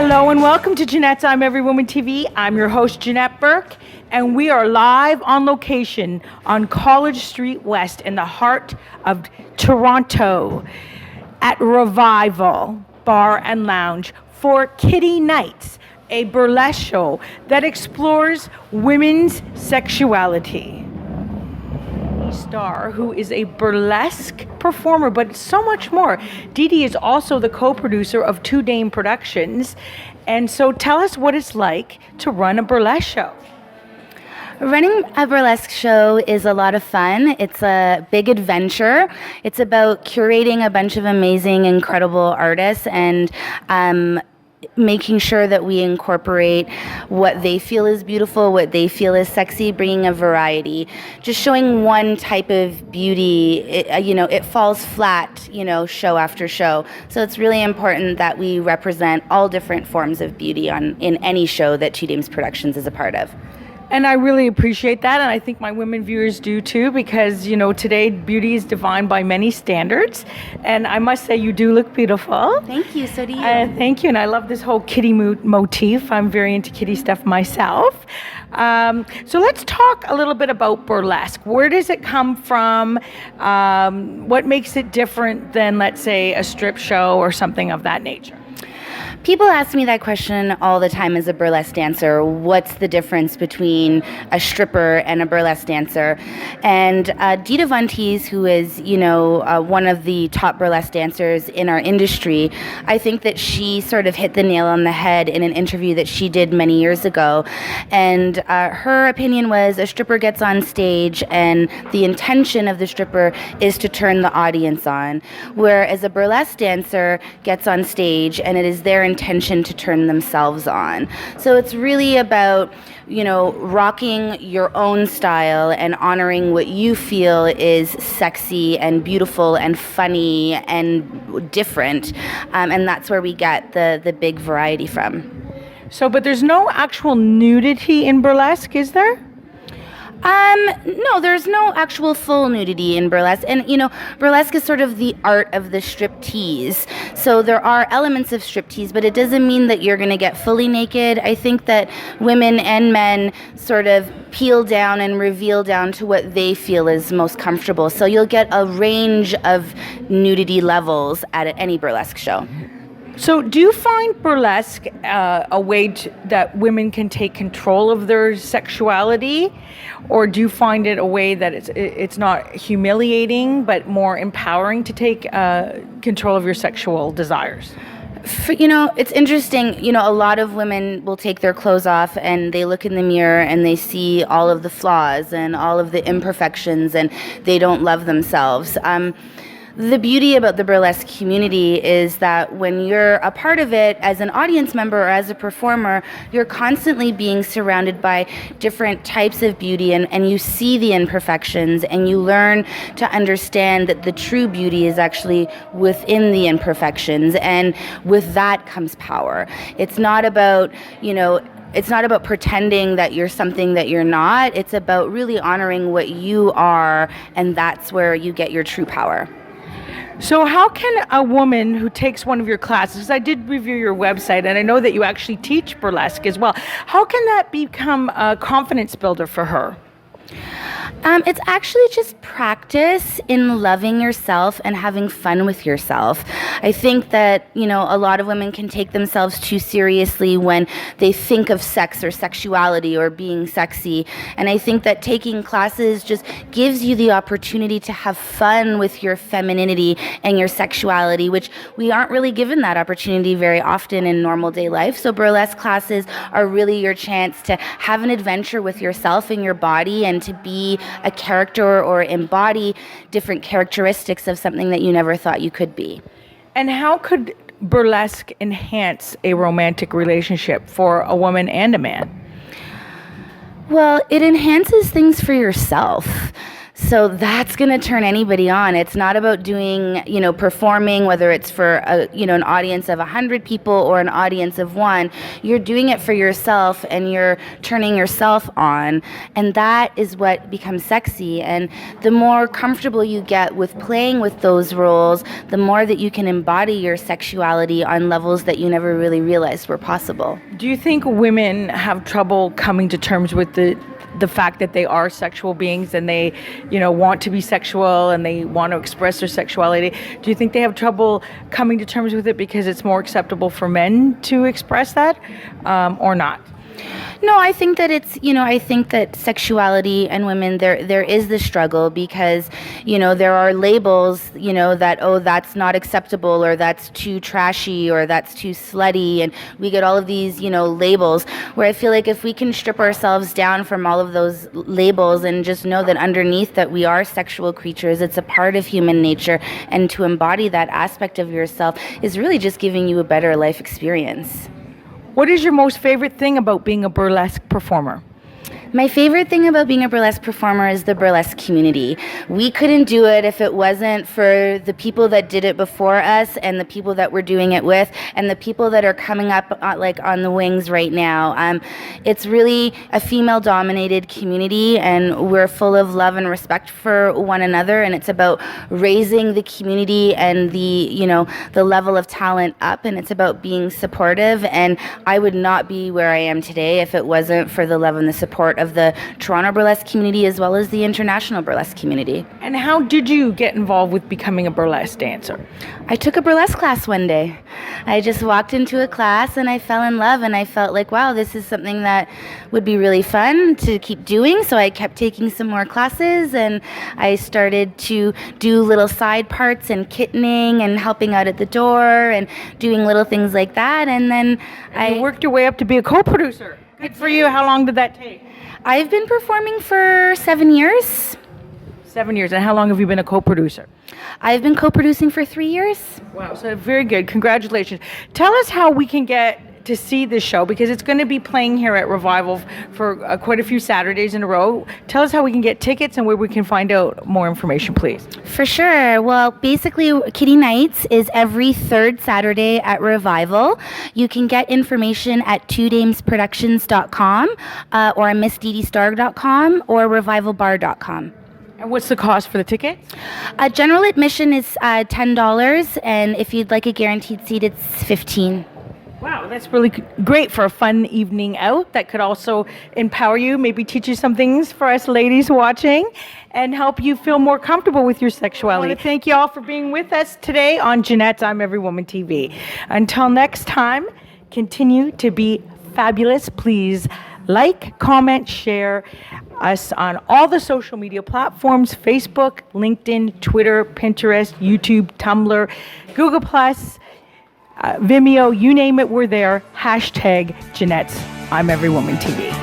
Hello and welcome to Janette's I'm Every Woman TV. I'm your host, Janette Burke, and we are live on location on College Street West in the heart of Toronto at Revival Bar and Lounge for Kitty Nights, a burlesque show that explores women's sexuality. Starr, who is a burlesque performer, but so much more. Dee Dee is also the co-producer of Two Dame Productions. And so tell us what it's like to run a burlesque show. Running a burlesque show is a lot of fun. It's a big adventure. It's about curating a bunch of amazing, incredible artists and making sure that we incorporate what they feel is beautiful, what they feel is sexy, bringing a variety. Just showing one type of beauty, it falls flat, show after show. So it's really important that we represent all different forms of beauty in any show that Two Dames Productions is a part of. And I really appreciate that, and I think my women viewers do too, because today beauty is defined by many standards, and I must say you do look beautiful. Thank you. So do you. Thank you, and I love this whole kitty motif. I'm very into kitty stuff myself. So let's talk a little bit about burlesque. Where does it come from? What makes it different than, let's say, a strip show or something of that nature? People ask me that question all the time as a burlesque dancer. What's the difference between a stripper and a burlesque dancer? And Dita Von Teese, who is, one of the top burlesque dancers in our industry, I think that she sort of hit the nail on the head in an interview that she did many years ago. And her opinion was a stripper gets on stage and the intention of the stripper is to turn the audience on, whereas a burlesque dancer gets on stage and it is their intention to turn themselves on. So it's really about, rocking your own style and honoring what you feel is sexy and beautiful and funny and different. And that's where we get the big variety from. So, but there's no actual nudity in burlesque, is there? No, there's no actual full nudity in burlesque. And, burlesque is sort of the art of the striptease. So there are elements of striptease, but it doesn't mean that you're going to get fully naked. I think that women and men sort of peel down and reveal down to what they feel is most comfortable. So you'll get a range of nudity levels at any burlesque show. So do you find burlesque a way that women can take control of their sexuality, or do you find it a way that it's not humiliating but more empowering to take control of your sexual desires? It's interesting. A lot of women will take their clothes off and they look in the mirror and they see all of the flaws and all of the imperfections and they don't love themselves. The beauty about the burlesque community is that when you're a part of it as an audience member or as a performer, you're constantly being surrounded by different types of beauty and you see the imperfections and you learn to understand that the true beauty is actually within the imperfections, and with that comes power. It's not about, it's not about pretending that you're something that you're not. It's about really honoring what you are, and that's where you get your true power. So how can a woman who takes one of your classes, I did review your website and I know that you actually teach burlesque as well, how can that become a confidence builder for her? It's actually just practice in loving yourself and having fun with yourself. I think that, a lot of women can take themselves too seriously when they think of sex or sexuality or being sexy. And I think that taking classes just gives you the opportunity to have fun with your femininity and your sexuality, which we aren't really given that opportunity very often in normal day life. So burlesque classes are really your chance to have an adventure with yourself and your body and to be a character or embody different characteristics of something that you never thought you could be. And how could burlesque enhance a romantic relationship for a woman and a man? Well, it enhances things for yourself. So that's going to turn anybody on. It's not about doing, performing, whether it's for an audience of 100 people or an audience of one. You're doing it for yourself and you're turning yourself on. And that is what becomes sexy. And the more comfortable you get with playing with those roles, the more that you can embody your sexuality on levels that you never really realized were possible. Do you think women have trouble coming to terms with the fact that they are sexual beings and they, want to be sexual and they want to express their sexuality? Do you think they have trouble coming to terms with it because it's more acceptable for men to express that, or not? No, I think that I think that sexuality and women, there is the struggle because, there are labels, that, oh, that's not acceptable or that's too trashy or that's too slutty. And we get all of these, labels where I feel like if we can strip ourselves down from all of those labels and just know that underneath that we are sexual creatures, it's a part of human nature. And to embody that aspect of yourself is really just giving you a better life experience. What is your most favorite thing about being a burlesque performer? My favorite thing about being a burlesque performer is the burlesque community. We couldn't do it if it wasn't for the people that did it before us and the people that we're doing it with and the people that are coming up on the wings right now. It's really a female-dominated community, and we're full of love and respect for one another, and it's about raising the community and the level of talent up, and it's about being supportive. And I would not be where I am today if it wasn't for the love and the support of the Toronto burlesque community as well as the international burlesque community. And how did you get involved with becoming a burlesque dancer? I took a burlesque class one day. I just walked into a class and I fell in love, and I felt like, wow, this is something that would be really fun to keep doing. So I kept taking some more classes, and I started to do little side parts and kittening and helping out at the door and doing little things like that. And then you worked your way up to be a co-producer. Good for you. How long did that take? I've been performing for 7 years. 7 years. And how long have you been a co-producer? I've been co-producing for 3 years. Wow, so very good. Congratulations. Tell us how we can get to see this show, because it's going to be playing here at Revival for quite a few Saturdays in a row. Tell us how we can get tickets and where we can find out more information, please. For sure. Well, basically, Kitty Nights is every third Saturday at Revival. You can get information at twodamesproductions.com or missdedestarr.com or revivalbar.com. And what's the cost for the tickets? General admission is $10, and if you'd like a guaranteed seat, it's $15. Wow, that's really great for a fun evening out that could also empower you, maybe teach you some things for us ladies watching, and help you feel more comfortable with your sexuality. I want to thank you all for being with us today on Janette's I'm Every Woman TV. Until next time, continue to be fabulous. Please like, comment, share us on all the social media platforms: Facebook, LinkedIn, Twitter, Pinterest, YouTube, Tumblr, Google+, Vimeo, you name it, we're there. # Janette's I'm Every Woman TV.